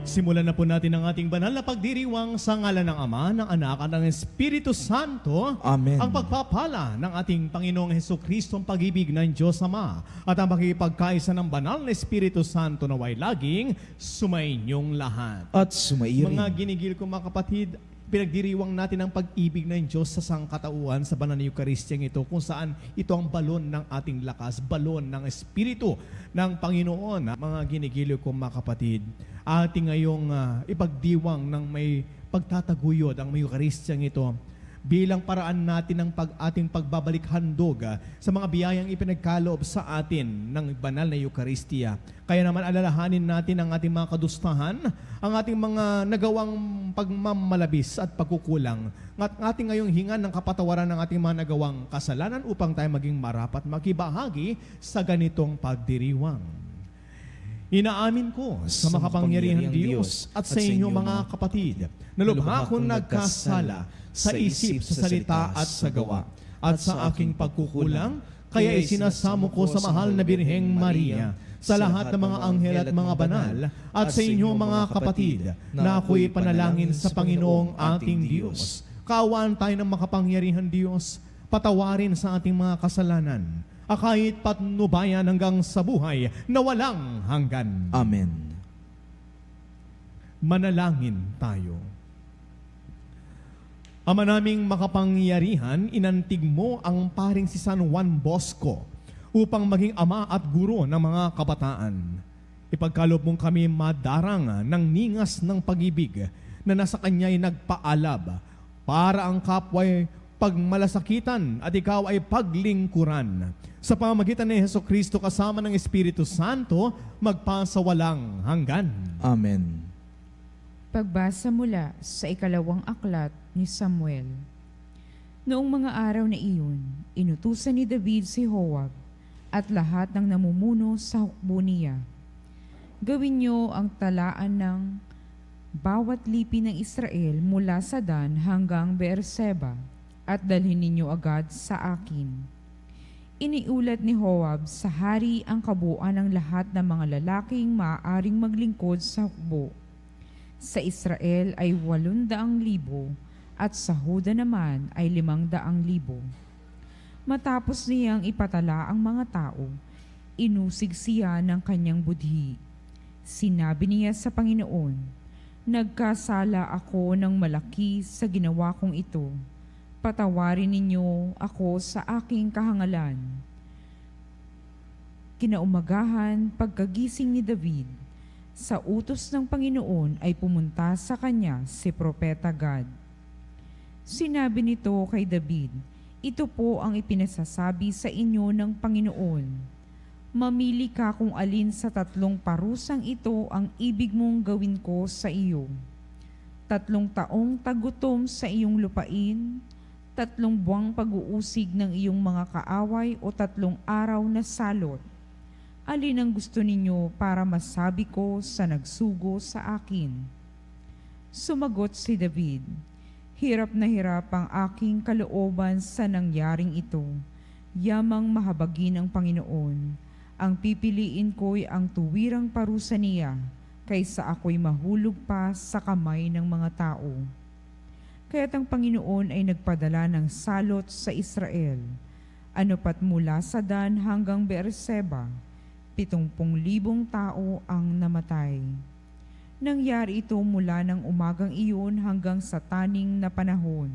Simulan na po natin ang ating banal na pagdiriwang sa ngalan ng Ama, ng Anak at ng Espiritu Santo. Amen. Ang pagpapala ng ating Panginoong Hesukristo, ang pag-ibig ng Diyos Ama at ang pakipagkaisa ng banal na Espiritu Santo naway laging sumainyong lahat. At sumairin. Mga ginigil ko mga kapatid, pinagdiriwang natin ang pag-ibig ng Diyos sa sangkatauhan sa banal na Eukaristiyang ito, kung saan ito ang balon ng ating lakas, balon ng Espiritu ng Panginoon. Mga ginigil ko mga kapatid, ating ngayong ipagdiwang ng may pagtataguyod ang may Eukaristiyang ito bilang paraan natin ng ating pagbabalik handog sa mga biyayang ipinagkaloob sa atin ng banal na Eukaristiya. Kaya naman alalahanin natin ang ating mga kadustahan, ang ating mga nagawang pagmamalabis at pagkukulang, at ating ngayong hingan ng kapatawaran ng ating mga nagawang kasalanan upang tayo maging marapat makibahagi sa ganitong pagdiriwang. Inaamin ko sa makapangyarihang Diyos at sa inyo mga kapatid na lubha akong nagkasala sa isip, sa salita at sa gawa, at sa aking pagkukulang, kaya isinasamo ko sa mahal na Birheng Maria, sa lahat ng mga anghel at mga banal, at sa inyo mga kapatid, na ako'y panalangin sa Panginoong ating Diyos. Kaawaan tayo ng makapangyarihang Diyos, patawarin sa ating mga kasalanan, kahit patnubayan hanggang sa buhay na walang hanggan. Amen. Manalangin tayo. Ama naming makapangyarihan, inantig mo ang paring si San Juan Bosco upang maging ama at guro ng mga kabataan. Ipagkaloob mong kami madarang ng ningas ng pag-ibig na nasa kanya'y nagpaalab para ang kapwa'y pagmalasakitan at ikaw ay paglingkuran. Sa pamamagitan ni Hesukristo kasama ng Espiritu Santo, magpasawalang hanggan. Amen. Pagbasa mula sa ikalawang aklat ni Samuel. Noong mga araw na iyon, inutusan ni David si Joab at lahat ng namumuno sa hukbo niya. Gawin niyo ang talaan ng bawat lipi ng Israel mula sa Dan hanggang Beerseba at dalhin ninyo agad sa akin. Iniulat ni Joab sa hari ang kabuuan ng lahat ng mga lalaking maaaring maglingkod sa hukbo. Sa Israel ay 800,000 at sa Huda naman ay 500,000. Matapos niyang ipatala ang mga tao, inusig siya ng kanyang budhi. Sinabi niya sa Panginoon, "Nagkasala ako ng malaki sa ginawa kong ito. Patawarin ninyo ako sa aking kahangalan." Kinaumagahan, pagkagising ni David, sa utos ng Panginoon ay pumunta sa kanya si Propeta Gad. Sinabi nito kay David, "Ito po ang ipinasasabi sa inyo ng Panginoon. Mamili ka kung alin sa 3 parusang ito ang ibig mong gawin ko sa iyo. 3 taong tagutom sa iyong lupain, 3 buwang pag-uusig ng iyong mga kaaway o 3 araw na salot. Alin ang gusto ninyo para masabi ko sa nagsugo sa akin?" Sumagot si David, "Hirap na hirap ang aking kalooban sa nangyaring ito. Yamang mahabagin ang Panginoon. Ang pipiliin ko'y ang tuwirang parusa niya, kaysa ako'y mahulog pa sa kamay ng mga tao." Kaya't ang Panginoon ay nagpadala ng salot sa Israel. Ano pat mula sa Dan hanggang Beerseba, 70,000 tao ang namatay. Nangyari ito mula ng umagang iyon hanggang sa taning na panahon.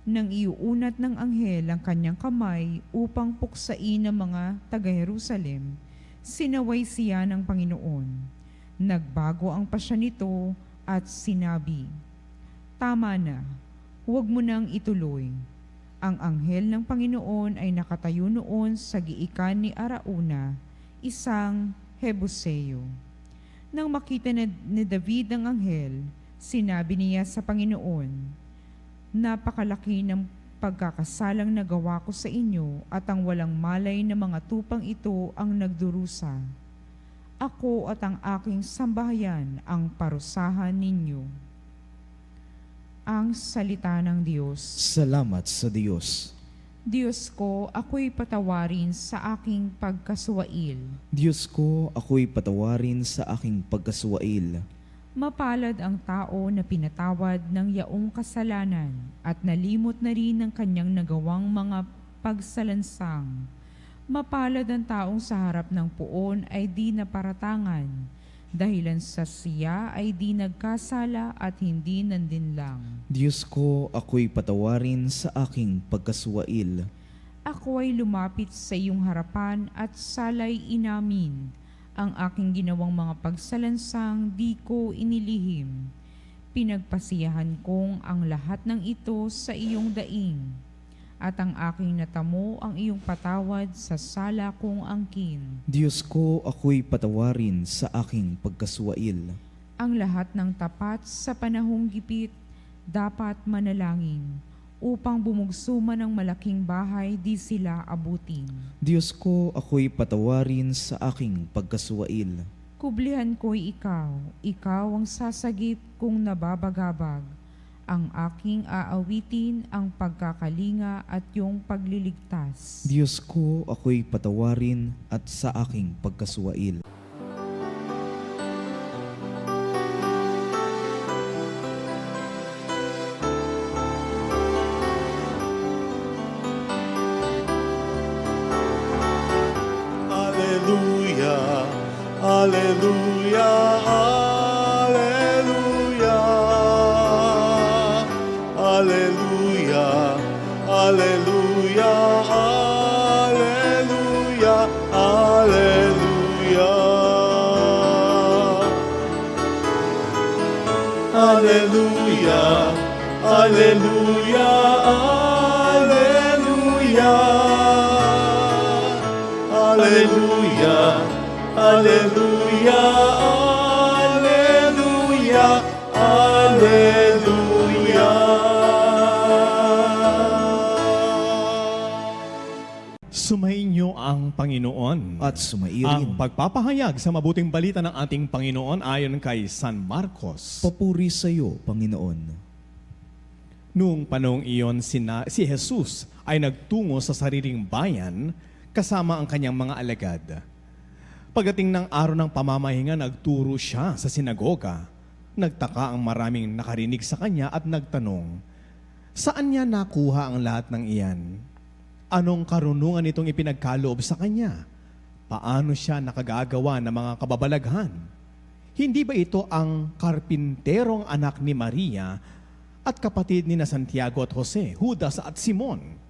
Nang iuunat ng anghel ang kanyang kamay upang puksain ang mga taga-Jerusalem, sinaway siya ng Panginoon. Nagbago ang pasya nito at sinabi, "Tama na, huwag mo nang ituloy." Ang anghel ng Panginoon ay nakatayo noon sa giikan ni Arauna, isang Hebuseo. Nang makita ni David ang anghel, sinabi niya sa Panginoon, "Napakalaki ng pagkakasalang nagawa ko sa inyo at ang walang malay na mga tupang ito ang nagdurusa. Ako at ang aking sambahayan ang parusahan ninyo." Ang salita ng Diyos. Salamat sa Diyos. Diyos ko, ako'y patawarin sa aking pagkasuwail. Diyos ko, ako'y patawarin sa aking pagkasuwail. Mapalad ang tao na pinatawad ng yaong kasalanan at nalimot na rin ng kanyang nagawang mga pagsalansang. Mapalad ang taong sa harap ng puon ay di naparatangan, dahilan sa siya ay di nagkasala at hindi nandinlang. Diyos ko, ako'y patawarin sa aking pagkaswail. Ako ay lumapit sa iyong harapan at salay inamin. Ang aking ginawang mga pagsalansang di ko inilihim. Pinagpasiyahan kong ang lahat ng ito sa iyong daing. At ang aking natamo ang iyong patawad sa sala kong angkin. Diyos ko, ako'y patawarin sa aking pagkaswail. Ang lahat ng tapat sa panahong gipit dapat manalangin. Upang bumugso man ang malaking bahay, di sila abutin. Diyos ko, ako'y patawarin sa aking pagkaswail. Kublihan ko'y ikaw ang sasagip kung nababagabag. Ang aking aawitin ang pagkakalinga at yung pagliligtas. Diyos ko, ako'y patawarin at sa aking pagkaswail. Alleluia, alleluia, alleluia, alleluia, alleluia, alleluia, alleluia. Alleluia, alleluia, alleluia. Alleluia, alleluia, alleluia, alleluia. Sumainyo ang Panginoon. At sumairin. Ang pagpapahayag sa mabuting balita ng ating Panginoon ayon kay San Marcos. Papuri sa iyo, Panginoon. Noong panahong iyon, si Jesus ay nagtungo sa sariling bayan kasama ang kanyang mga alagad. Pagdating ng araw ng pamamahinga, nagturo siya sa sinagoga. Nagtaka ang maraming nakarinig sa kanya at nagtanong, saan niya nakuha ang lahat ng iyan? Anong karunungan itong ipinagkaloob sa kanya? Paano siya nakagagawa ng mga kababalaghan? Hindi ba ito ang karpinterong anak ni Maria at kapatid ni na Santiago at Jose, Judas at Simon?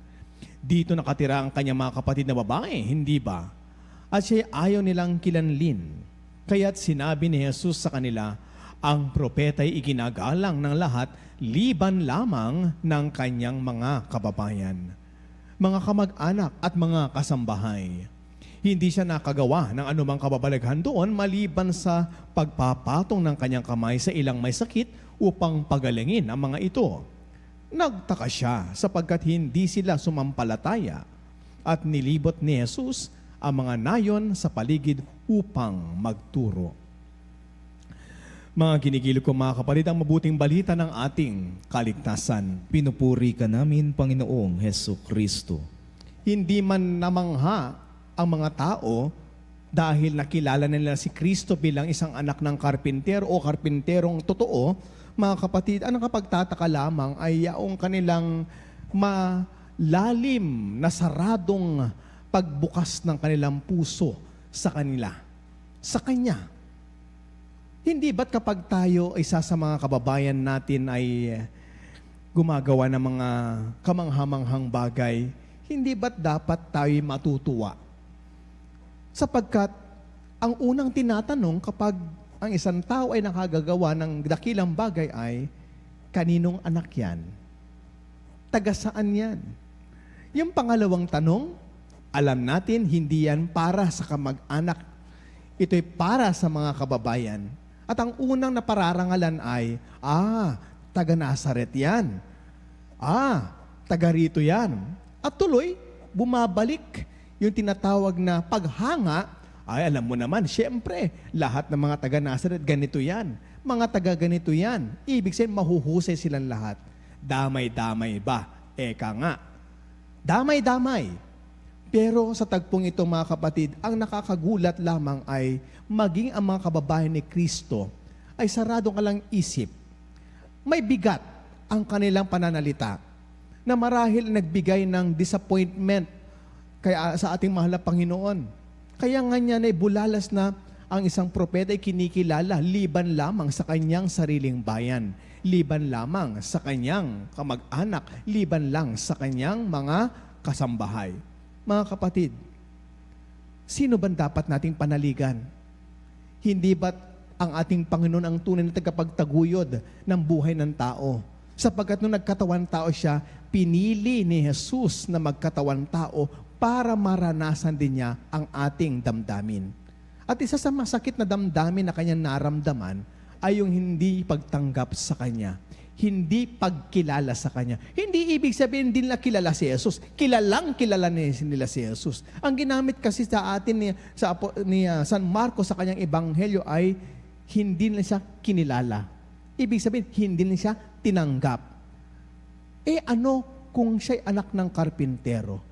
Dito nakatira ang kanyang mga kapatid na babae, hindi ba? At siya ayaw nilang kilanlin. Kaya't sinabi ni Jesus sa kanila, ang propeta ay iginagalang ng lahat, liban lamang ng kanyang mga kababayan, mga kamag-anak at mga kasambahay. Hindi siya nakagawa ng anumang kababalaghan doon maliban sa pagpapatong ng kanyang kamay sa ilang may sakit upang pagalingin ang mga ito. Nagtaka siya sapagkat hindi sila sumampalataya at nilibot ni Jesus ang mga nayon sa paligid upang magturo. Mga ginigilo ko mga kapatid, ang mabuting balita ng ating kaligtasan. Pinupuri ka namin, Panginoong Heso Kristo. Hindi man namangha ang mga tao dahil nakilala nila si Kristo bilang isang anak ng karpintero o karpinterong totoo. Mga kapatid, ang kapagtataka lamang ay yaong kanilang malalim na saradong pagbukas ng kanilang puso sa kanila, sa Kanya. Hindi ba't kapag tayo isa sa mga kababayan natin ay gumagawa ng mga kamanghamanghang bagay, hindi ba't dapat tayo matutuwa? Sapagkat ang unang tinatanong kapag ang isang tao ay nakagagawa ng dakilang bagay ay, kaninong anak yan? Taga saan yan? Yung pangalawang tanong, alam natin hindi yan para sa kamag-anak. Ito'y para sa mga kababayan. At ang unang napararangalan ay, taga Nazaret yan. Taga rito yan. At tuloy, bumabalik yung tinatawag na paghanga. Ay, alam mo naman, siyempre, lahat ng mga taga Nazaret, ganito yan. Mga taga ganito yan. Ibig sabihin, mahuhusay silang lahat. Damay-damay ba? Eka nga. Damay-damay. Pero sa tagpong ito, mga kapatid, ang nakakagulat lamang ay maging ang mga kababayan ni Kristo ay sarado ka lang isip. May bigat ang kanilang pananalita na marahil nagbigay ng disappointment kaya sa ating mahal na Panginoon. Kaya nga niya na bulalas na ang isang propeta ay kinikilala liban lamang sa kanyang sariling bayan, liban lamang sa kanyang kamag-anak, liban lang sa kanyang mga kasambahay. Mga kapatid, sino ba dapat nating panaligan? Hindi ba't ang ating Panginoon ang tunay na tagapagtaguyod ng buhay ng tao? Sapagkat nung nagkatawan tao siya, pinili ni Jesus na magkatawan tao para maranasan din niya ang ating damdamin. At isa sa masakit na damdamin na kanyang naramdaman ay yung hindi pagtanggap sa kanya. Hindi pagkilala sa kanya. Hindi ibig sabihin din nila kilala si Jesus. Kilalang kilala nila si Jesus. Ang ginamit kasi sa atin ni San Marcos sa kanyang ebanghelyo ay hindi nila siya kinilala. Ibig sabihin, hindi nila siya tinanggap. Ano kung siya'y anak ng karpintero?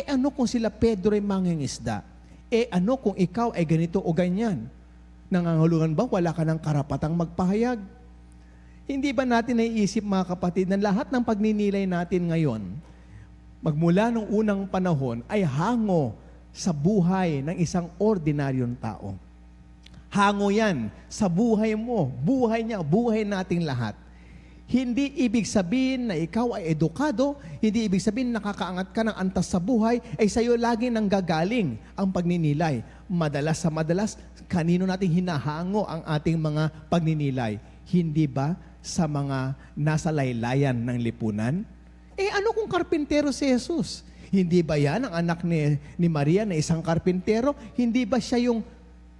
Ano kung sila Pedro ay mangingisda? Ano kung ikaw ay ganito o ganyan? Nangangahulugan ba wala ka ng karapatang magpahayag? Hindi ba natin naiisip mga kapatid na lahat ng pagninilay natin ngayon, magmula nung unang panahon, ay hango sa buhay ng isang ordinaryong tao. Hango yan sa buhay mo, buhay niya, buhay nating lahat. Hindi ibig sabihin na ikaw ay edukado, hindi ibig sabihin nakakaangat ka ng antas sa buhay, ay sa'yo lagi nang gagaling ang pagninilay. Madalas sa madalas, kanino nating hinahango ang ating mga pagninilay? Hindi ba sa mga nasa laylayan ng lipunan? Ano kung karpintero si Jesus? Hindi ba yan ang anak ni Maria na isang karpintero? Hindi ba siya yung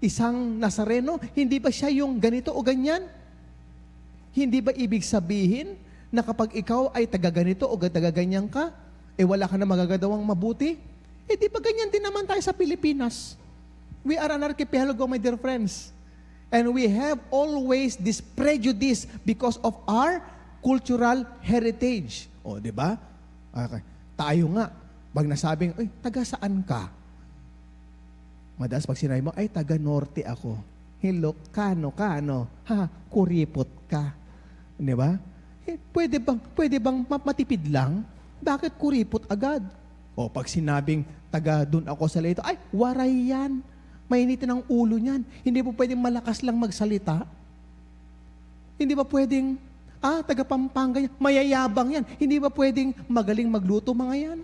isang Nazareno? Hindi ba siya yung ganito o ganyan? Hindi ba ibig sabihin na kapag ikaw ay taga-ganito o taga-ganyan ka, wala ka na magagawang mabuti? Di ba ganyan din naman tayo sa Pilipinas? We are an archipelago, my dear friends. And we have always this prejudice because of our cultural heritage. Di ba? Okay. Tayo nga, pag nasabing, taga saan ka? Madalas pag sinabi mo, taga-norte ako. Hello, kano? Kuripot ka. Di ba? Pwede bang matipid lang? Bakit kuripot agad? Pag sinabing taga dun ako sa Leyte, waray yan. Mainitin ang ulo niyan. Hindi po pwedeng malakas lang magsalita. Hindi ba pwedeng, taga Pampanga yan, mayayabang yan. Hindi ba pwedeng magaling magluto mga yan?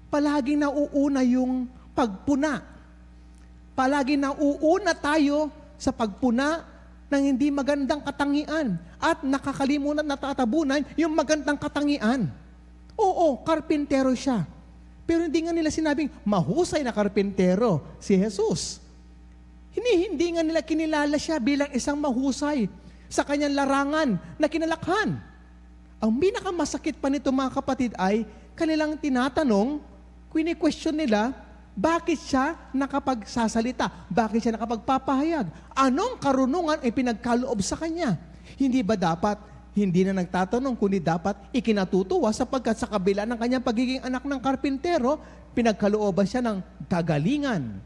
Palaging nauuna yung pagpuna. Palaging nauuna tayo sa pagpuna ng hindi magandang katangian at nakakalimutan, natatabunan yung magandang katangian. Oo, karpintero siya. Pero hindi nga nila sinabing mahusay na karpintero si Jesus. Hindi nga nila kinilala siya bilang isang mahusay sa kanyang larangan na kinalakhan. Ang pinakamasakit pa nito mga kapatid ay kanilang tinatanong, question nila, bakit siya nakapagsasalita? Bakit siya nakapagpapahayag? Anong karunungan ay pinagkaloob sa kanya? Hindi ba dapat, hindi na nagtatanong, kundi dapat ikinatutuwa sapagkat sa kabila ng kanyang pagiging anak ng karpintero, pinagkalooban siya ng kagalingan.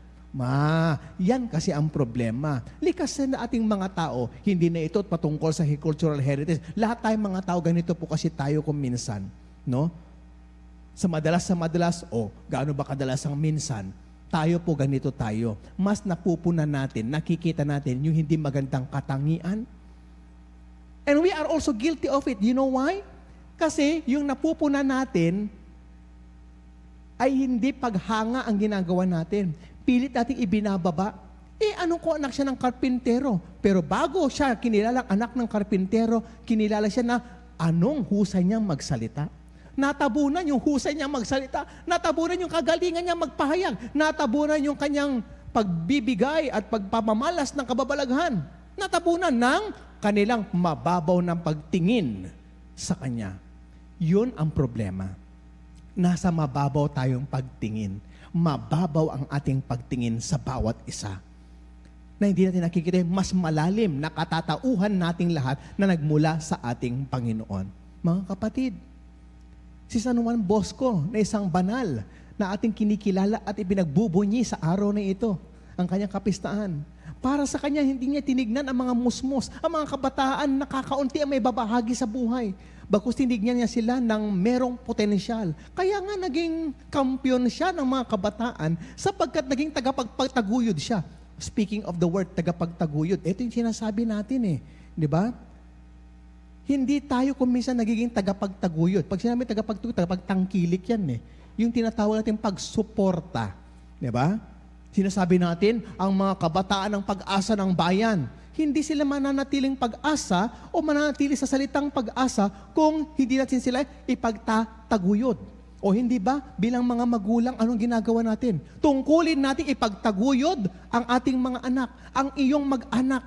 Yan kasi ang problema. Likas na ating mga tao, hindi na ito patungkol sa cultural heritage. Lahat tayong mga tao, ganito po kasi tayo kung minsan. No? Sa madalas, gaano ba kadalas ang minsan, tayo po ganito tayo. Mas napupunan natin, nakikita natin yung hindi magandang katangian. And we are also guilty of it. You know why? Kasi yung napupunan natin ay hindi paghanga ang ginagawa natin. Pilit natin ibinababa. Anong ko anak siya ng karpintero? Pero bago siya kinilalang anak ng karpintero, kinilala siya na anong husay niyang magsalita. Natabunan yung husay niya magsalita. Natabunan yung kagalingan niya magpahayag. Natabunan yung kanyang pagbibigay at pagpamamalas ng kababalaghan. Natabunan ng kanilang mababaw ng pagtingin sa kanya. Yun ang problema. Nasa mababaw tayong pagtingin. Mababaw ang ating pagtingin sa bawat isa. Na hindi natin nakikita mas malalim na katatauhan nating lahat na nagmula sa ating Panginoon. Mga kapatid, si San Juan Bosco na isang banal na ating kinikilala at ipinagbubunyi sa araw na ito, ang kanyang kapistaan. Para sa kanya, hindi niya tinignan ang mga musmos, ang mga kabataan na kakaunti ang may babahagi sa buhay. Bagkus tinignan niya sila ng merong potensyal. Kaya nga naging kampiyon siya ng mga kabataan sapagkat naging tagapagtaguyod siya. Speaking of the word tagapagtaguyod, ito yung sinasabi natin Di ba? Hindi tayo kung minsan nagiging tagapagtaguyod. Pag sinabi tagapagtaguyod, tagapagtangkilik yan Yung tinatawag natin pagsuporta. Di ba? Sinasabi natin, ang mga kabataan ng pag-asa ng bayan, hindi sila mananatiling pag-asa o mananatili sa salitang pag-asa kung hindi natin sila ipagtataguyod. O hindi ba, bilang mga magulang, anong ginagawa natin? Tungkulin natin ipagtaguyod ang ating mga anak, ang iyong mag-anak.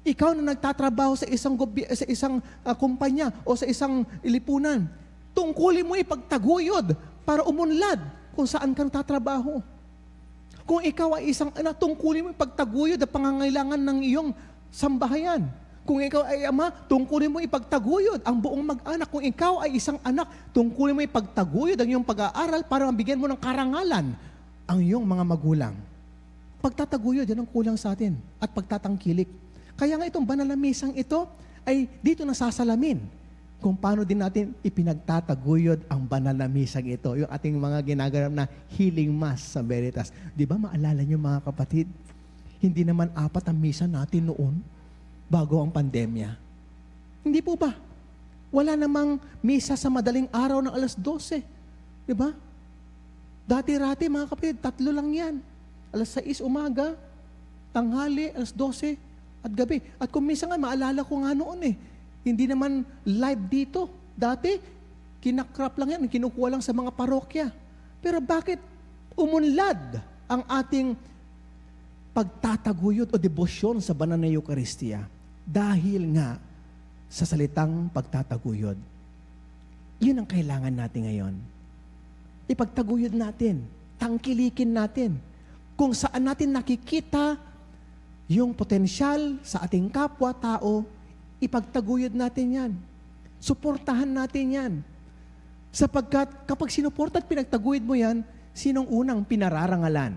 Ikaw na nagtatrabaho sa isang kumpanya o sa isang lipunan, tungkulin mo ipagtaguyod para umunlad kung saan ka nagtatrabaho. Kung ikaw ay isang anak, tungkulin mo ipagtaguyod ang pangangailangan ng iyong sambahayan. Kung ikaw ay ama, tungkulin mo ipagtaguyod ang buong mag-anak. Kung ikaw ay isang anak, tungkulin mo ipagtaguyod ang iyong pag-aaral para mabigyan mo ng karangalan ang iyong mga magulang. Pagtataguyod, yan ang kulang sa atin. At pagtatangkilik. Kaya nga itong banal na misang ito ay dito nasasalamin kung paano din natin ipinagtataguyod ang banal na misang ito. Yung ating mga ginaganap na healing mass sa Veritas. Di ba maalala niyo mga kapatid? Hindi naman 4 ang misa natin noon bago ang pandemya. Hindi po ba? Wala namang misa sa madaling araw ng alas 12. Di ba? Dati-rati mga kapatid, 3 lang yan. Alas 6 umaga, tanghali, alas 12, at gabi. At kung minsan nga, maalala ko nga noon hindi naman live dito. Dati, kinakrap lang yan, kinukuha lang sa mga parokya. Pero bakit umunlad ang ating pagtataguyod o debosyon sa banal na Eucharistia? Dahil nga sa salitang pagtataguyod. Yun ang kailangan natin ngayon. Ipagtaguyod natin, tangkilikin natin, kung saan natin nakikita yung potensyal sa ating kapwa-tao, ipagtaguyod natin yan. Suportahan natin yan. Sapagkat kapag sinuporta at pinagtaguyod mo yan, sinong unang pinararangalan?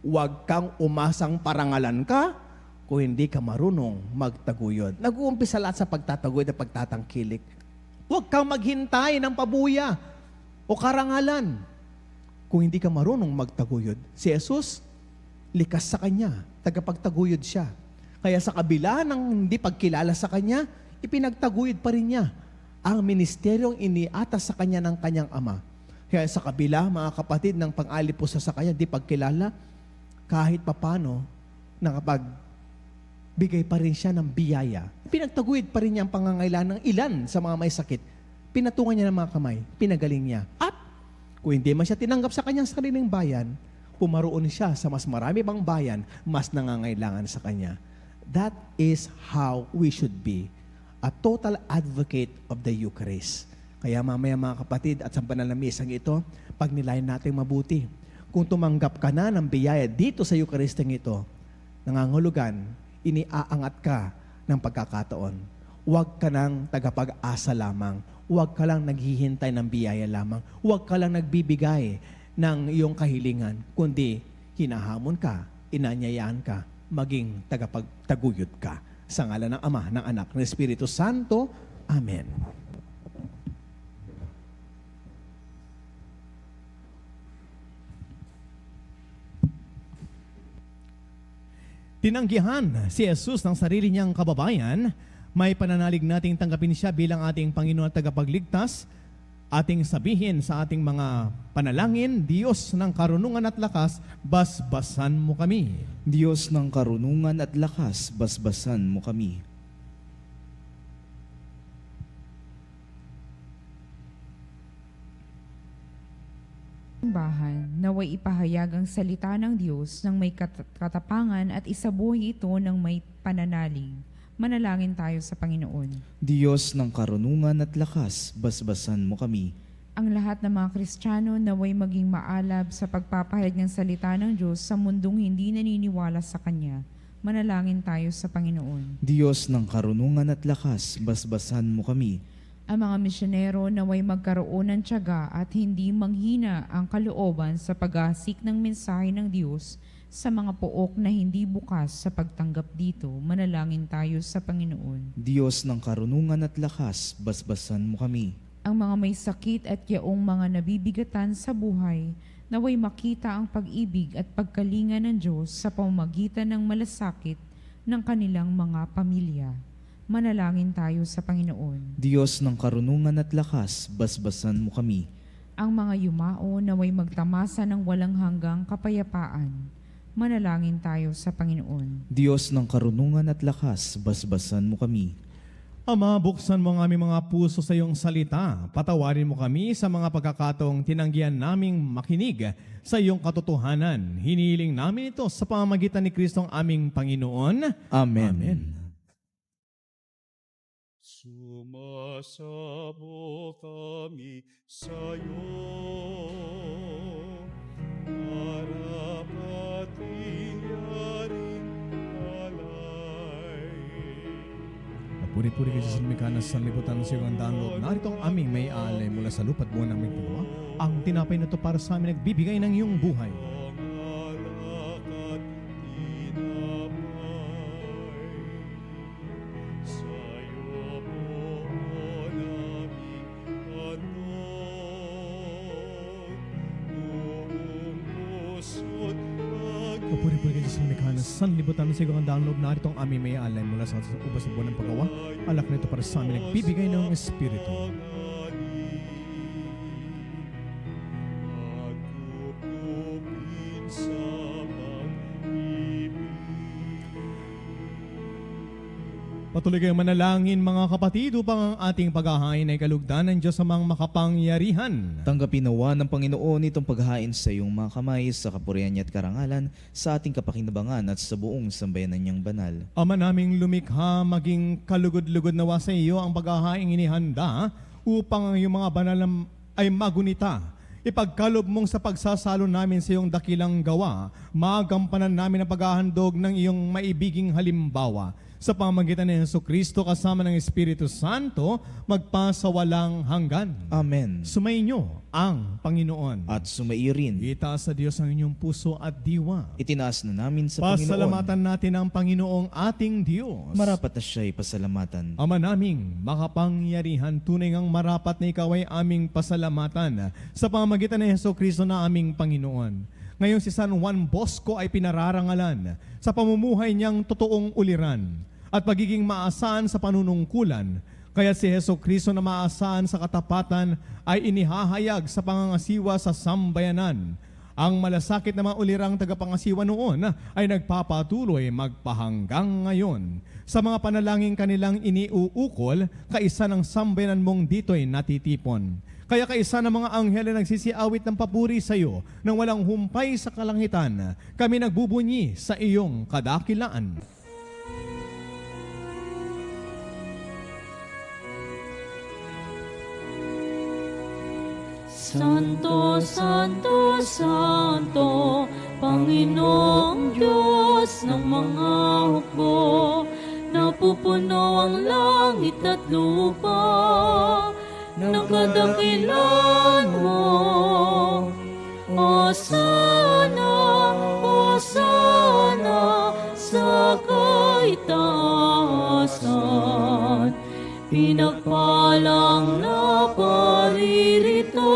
Huwag kang umasang parangalan ka kung hindi ka marunong magtaguyod. Nag-uumpisa lahat sa pagtataguyod at pagtatangkilik. Huwag kang maghintay ng pabuya o karangalan kung hindi ka marunong magtaguyod. Si Jesus, likas sa Kanya, tagapagtaguyod siya. Kaya sa kabila ng hindi pagkilala sa Kanya, ipinagtaguyod pa rin niya ang ministeryong iniatas sa Kanya ng Kanyang Ama. Kaya sa kabila, mga kapatid, ng pang-alipusa sa Kanya, hindi pagkilala, kahit papano, nakapagbigay pa rin siya ng biyaya. Pinagtaguyod pa rin niya ang pangangailangan ng ilan sa mga may sakit. Pinatungan niya ng mga kamay, pinagaling niya. At kung hindi man siya tinanggap sa Kanyang sariling bayan, pumaroon siya sa mas marami pang bayan, mas nangangailangan sa Kanya. That is how we should be, a total advocate of the Eucharist. Kaya mamaya mga kapatid at sa banal na misang ito, pag nilayan natin mabuti, kung tumanggap ka na ng biyaya dito sa Eucharisteng ito, nangangulugan, iniaangat ka ng pagkakataon. Huwag ka nang tagapag-asa lamang. Huwag ka lang naghihintay ng biyaya lamang. Huwag ka lang nagbibigay ng iyong kahilingan, kundi hinahamon ka, inanyayaan ka, maging tagapagtaguyod ka. Sa ngalan ng Ama, ng Anak, ng Espiritu Santo. Amen. Tinanggihan si Jesus ng sarili niyang kababayan, may pananalig nating tanggapin siya bilang ating Panginoon at tagapagligtas. Ating sabihin sa ating mga panalangin, Diyos ng karunungan at lakas, basbasan mo kami. Diyos ng karunungan at lakas, basbasan mo kami. Bahan, naway ipahayag ang salita ng Diyos ng may katapangan at isabuhay ito ng may pananalig. Manalangin tayo sa Panginoon. Diyos ng karunungan at lakas, basbasan mo kami. Ang lahat ng mga Kristiyano naway maging maalab sa pagpapahayag ng salita ng Diyos sa mundong hindi naniniwala sa Kanya. Manalangin tayo sa Panginoon. Diyos ng karunungan at lakas, basbasan mo kami. Ang mga misyonero naway magkaroon ng tiyaga at hindi manghina ang kalooban sa pag-aasik ng mensahe ng Diyos Sa mga pook na hindi bukas sa pagtanggap dito, manalangin tayo sa Panginoon. Diyos ng karunungan at lakas, basbasan mo kami. Ang mga may sakit at yaong mga nabibigatan sa buhay, naway makita ang pag-ibig at pagkalinga ng Diyos sa pamamagitan ng malasakit ng kanilang mga pamilya. Manalangin tayo sa Panginoon. Diyos ng karunungan at lakas, basbasan mo kami. Ang mga yumao naway magtamasa ng walang hanggang kapayapaan. Manalangin tayo sa Panginoon. Diyos ng karunungan at lakas, basbasan mo kami. Ama, buksan mo ang aming mga puso sa iyong salita. Patawarin mo kami sa mga pagkakataong tinanggihan naming makinig sa iyong katotohanan. Hinihiling namin ito sa pamamagitan ni Kristong aming Panginoon. Amen. Amen. Sumasamo kami sa'yo, marapating yaring alay. Puri-puri kayo sa lumikanas sa libutan sa iyong download. Narito ang aming may alay mula sa lupa't buwan ng may pagawa. Ang tinapay na ito para sa amin nagbibigay ng iyong buhay. Puri-puri kayo sa lumikanas sa libutan sa iyong download. Narito ang aming may alay mula sa ubas ng buwan ng pagawa. Alak na ito para sa amin nagbibigay ng Espiritu. Patuloy kayong manalangin mga kapatid upang ang ating paghahain ay kalugdan ng Diyos amang makapangyarihan. Tanggapin nawa ng Panginoon itong paghahain sa iyong mga kamay sa kapurihan niya at karangalan sa ating kapakinabangan at sa buong sambayanan niyang banal. Ama naming lumikha, maging kalugod-lugod nawa sa iyo ang paghahaing inihanda upang ang iyong mga banal ay magunita. Ipagkalob mong sa pagsasalo namin sa iyong dakilang gawa, magampanan namin ang paghahandog ng iyong maibiging halimbawa. Sa pamamagitan ni Jesucristo kasama ng Espiritu Santo, magpasawalang hanggan. Amen. Sumainyo ang Panginoon. At sumaiyo rin. Itaas sa Diyos ang inyong puso at diwa. Itinaas na namin sa Panginoon. Pasalamatan natin ang Panginoong ating Diyos. Marapat na siya'y pasalamatan. Ama naming makapangyarihan, tunay ngang marapat na ikaw ay aming pasalamatan sa pamamagitan ni Jesucristo na aming Panginoon. Ngayon si San Juan Bosco ay pinararangalan sa pamumuhay niyang totoong uliran at pagiging maasahan sa panunungkulan. Kaya si Jesucristo na maasahan sa katapatan ay inihahayag sa pangangasiwa sa sambayanan. Ang malasakit na mga ulirang tagapangasiwa noon ay nagpapatuloy magpahanggang ngayon. Sa mga panalangin kanilang iniuukol, kaisa ng sambayanan mong dito'y natitipon. Kaya kaisa ng mga anghel na nagsisiawit ng papuri sa iyo nang walang humpay sa kalangitan, kami nagbubunyi sa iyong kadakilaan. Santo, Santo, Santo, Panginoong Diyos ng mga hukbo, napupuno ang langit at lupa ng kadakilan mo. Hosana, Hosana sa kaitaasan, pinagpalang na paririto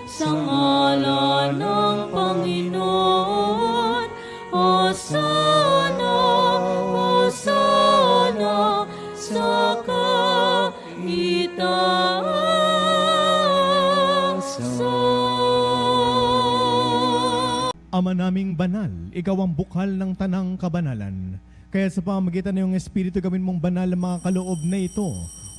sa ngalan ng Panginoon. Hosana, Hosana sa kaitaasan. Ama naming banal, ikaw ang bukal ng tanang kabanalan. Kaya sa pamamagitan ng iyong Espiritu gawin mong banal ang mga kaloob na ito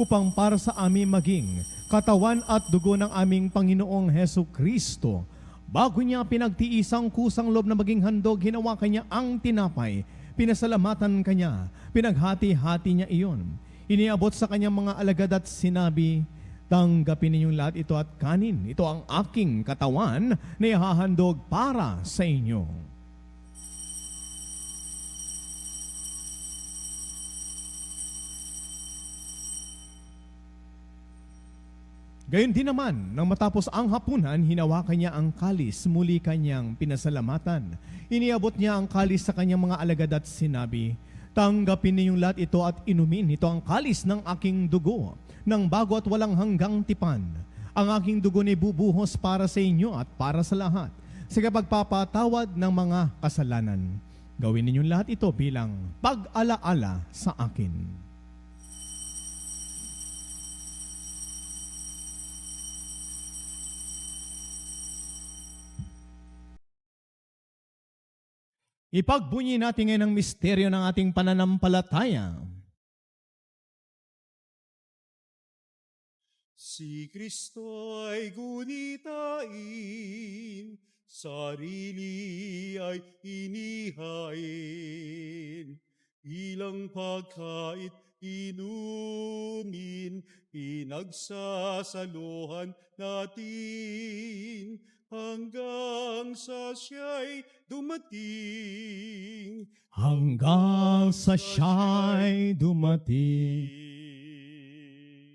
upang para sa amin maging katawan at dugo ng aming Panginoong Hesu Kristo. Bago niya pinagtiisang kusang loob na maging handog, hinawakan niya ang tinapay, pinasalamatan kanya, pinaghati-hati niya iyon. Iniabot sa kanyang mga alagad at sinabi, tanggapin ninyong lahat ito at kanin. Ito ang aking katawan na ihahandog para sa inyo. Gayon din naman, nang matapos ang hapunan, hinawakan niya ang kalis, muli kanyang pinasalamatan. iniabot niya ang kalis sa kanyang mga alagad at sinabi, "Tanggapin ninyong lahat ito at inumin. Ito ang kalis ng aking dugo, ng bago at walang hanggang tipan. Ang aking dugo ni bubuhos para sa inyo at para sa lahat, sa pagpapatawad ng mga kasalanan. Gawin ninyong lahat ito bilang pag-alaala sa akin." Ipagbunyi natin ngayon ang misteryo ng ating pananampalataya. Si Kristo ay gunitain, sarili ay inihain. Ilang pagkait inumin, pinagsasaluhan natin, hanggang sa siya'y dumating. Hanggang sa siya'y dumating.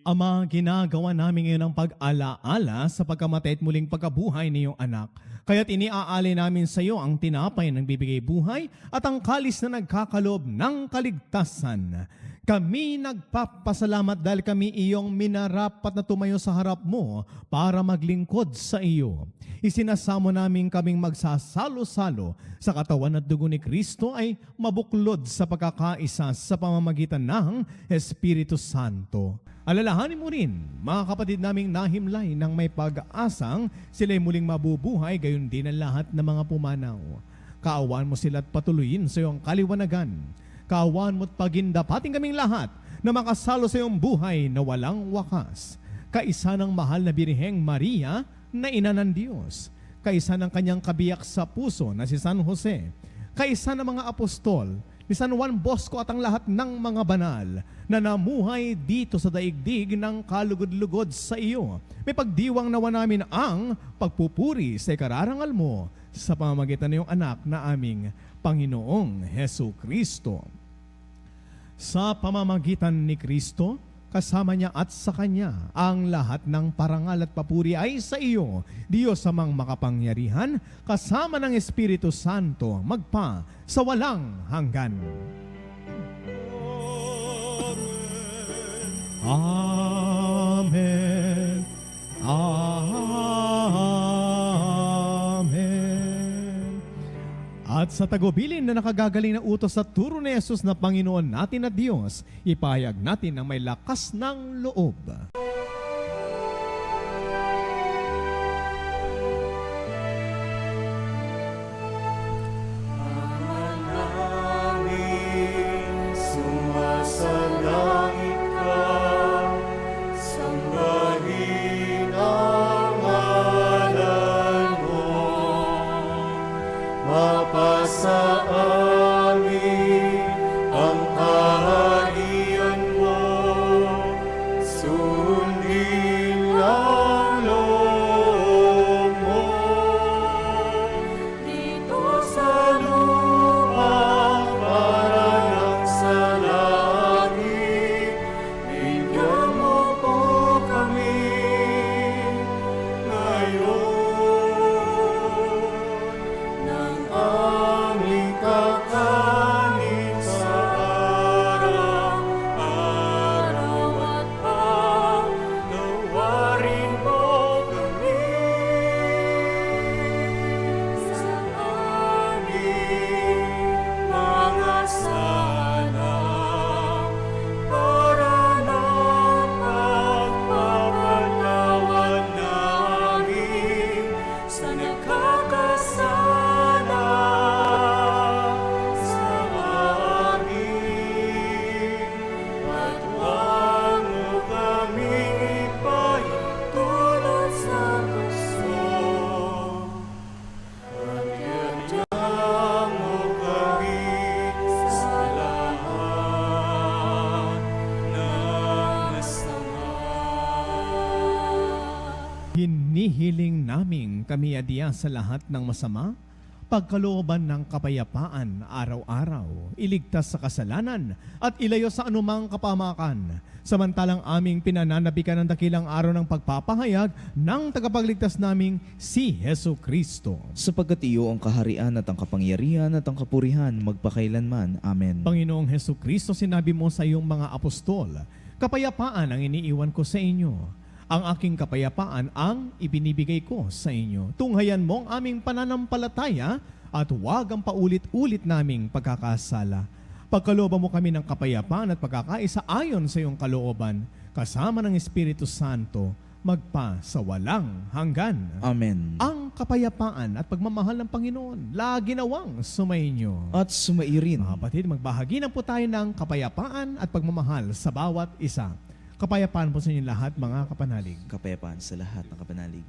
Ama, ginagawa namin ngayon ang pag-alaala sa pagkamatay at muling pagkabuhay ni iyong anak. Kaya't iniaalay namin sa iyo ang tinapay ng bibigay buhay at ang kalis na nagkakaloob ng kaligtasan. Kami nagpapasalamat dahil kami iyong minarapat na tumayo sa harap mo para maglingkod sa iyo. Isinasamo namin kaming magsasalo-salo sa katawan at dugo ni Kristo ay mabuklod sa pagkakaisa sa pamamagitan ng Espiritu Santo. Alalahanin mo rin, mga kapatid naming nahimlay ng may pag-asang sila'y muling mabubuhay, gayon din ang lahat ng mga pumanaw. Kaawaan mo sila at patuloyin sa iyong kaliwanagan. Kaawaan mo at pagindapating kaming lahat na makasalo sa iyong buhay na walang wakas. Kaisa ng mahal na Birheng Maria na ina ng Diyos. Kaisa ng kanyang kabiyak sa puso na si San Jose. Kaisa ng mga apostol ni San Juan Bosco at ang lahat ng mga banal na namuhay dito sa daigdig ng kalugod-lugod sa iyo. May pagdiwang nawa namin ang pagpupuri sa ikararangal mo sa pamamagitan ng iyong anak na aming Panginoong Hesu Kristo. Sa pamamagitan ni Kristo, kasama niya at sa Kanya, ang lahat ng parangal at papuri ay sa iyo, Diyos amang makapangyarihan, kasama ng Espiritu Santo, magpa sa walang hanggan. Amen. Amen. At sa tagubilin na nakagagaling na utos sa turo ni Jesus na Panginoon natin at Diyos, ipahayag natin ang may lakas ng loob. Sumasalangit ka, sambahin ang ngalan mo, mapasa amin ang kaharian mo, sundin ang loob mo. Dito sa lupa, parang sa langit, bigyan mo po kami ngayon ng aming kakanin sa araw-araw at paglawarin mo kami sa aming mga sala para ng pagpapatawad namin sa nagkakasala sa amin. At huwag mo kaming ipahintulot sa gusto, at yadya mo kami sa lahat ng masama. Hinihiling naming kami adya sa lahat ng masama, pagkalooban ng kapayapaan araw-araw, iligtas sa kasalanan at ilayo sa anumang kapamakan, samantalang aming pinananabikan ng dakilang araw ng pagpapahayag ng tagapagligtas naming si Heso Kristo. Sapagkat iyo ang kaharian at ang kapangyarihan at ang kapurihan magpakailanman. Amen. Panginoong Heso Kristo, sinabi mo sa iyong mga apostol, kapayapaan ang iniiwan ko sa inyo. Ang aking kapayapaan ang ibinibigay ko sa inyo. Tunghayan mo ang aming pananampalataya at huwag ang paulit-ulit naming pagkakasala. Pagkalooban mo kami ng kapayapaan at pagkakaisa ayon sa iyong kalooban, kasama ng Espiritu Santo, magpa sa walang hanggan. Amen. Ang kapayapaan at pagmamahal ng Panginoon, lagi nawang sumainyo. At sumairin. Mga kapatid, magbahagi na po tayo ng kapayapaan at pagmamahal sa bawat isa. Kapayapaan po sa inyo lahat, mga kapanalig. Kapayapaan sa lahat ng kapanalig.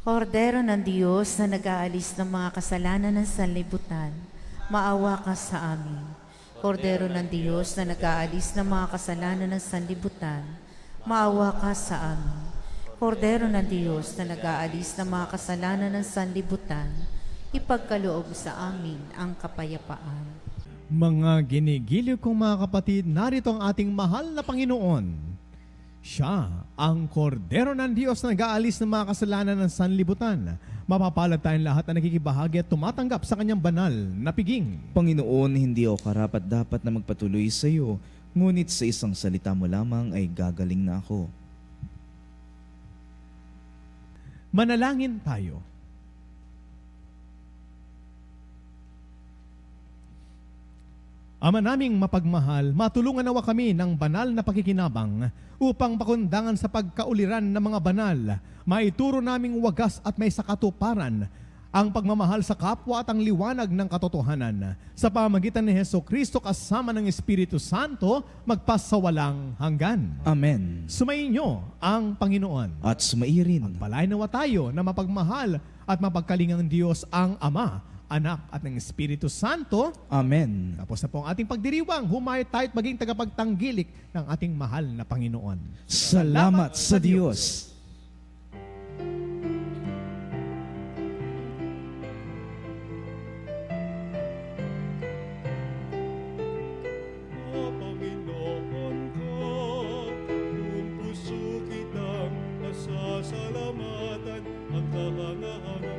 Kordero ng Diyos na nag-aalis ng mga kasalanan ng sanlibutan, maawa ka sa amin. Kordero ng Diyos na nag-aalis ng mga kasalanan ng sanlibutan, maawa ka sa amin. Kordero ng Diyos na nag-aalis ng mga kasalanan ng sanlibutan, ipagkaloob sa amin ang kapayapaan. Mga ginigiliw kong mga kapatid, narito ang ating mahal na Panginoon. Siya ang kordero ng Diyos na nag-aalis ng mga kasalanan ng sanlibutan. Mapapalad tayong lahat na nakikibahagi at tumatanggap sa kanyang banal na piging. Panginoon, hindi ako karapat dapat na magpatuloy sa iyo, ngunit sa isang salita mo lamang ay gagaling na ako. Manalangin tayo. Ama naming mapagmahal, matulungan nawa kami ng banal na pakikinabang upang pakundangan sa pagkauliran ng mga banal, maituro naming wagas at may sakatuparan ang pagmamahal sa kapwa at ang liwanag ng katotohanan sa pamagitan ni Heso Kristo kasama ng Espiritu Santo magpasawalang hanggan. Amen. Sumainyo ang Panginoon. At sumairin. Palain nawa tayo na mapagmahal at mapagkalingang Diyos ang Ama, Anak at ng Espiritu Santo. Amen. Tapos na po ang ating pagdiriwang, humayat tayo at maging tagapagtanggilik ng ating mahal na Panginoon. Salamat sa Diyos. O Panginoon ko, buong puso kitang nasasalamatan at kahangahangan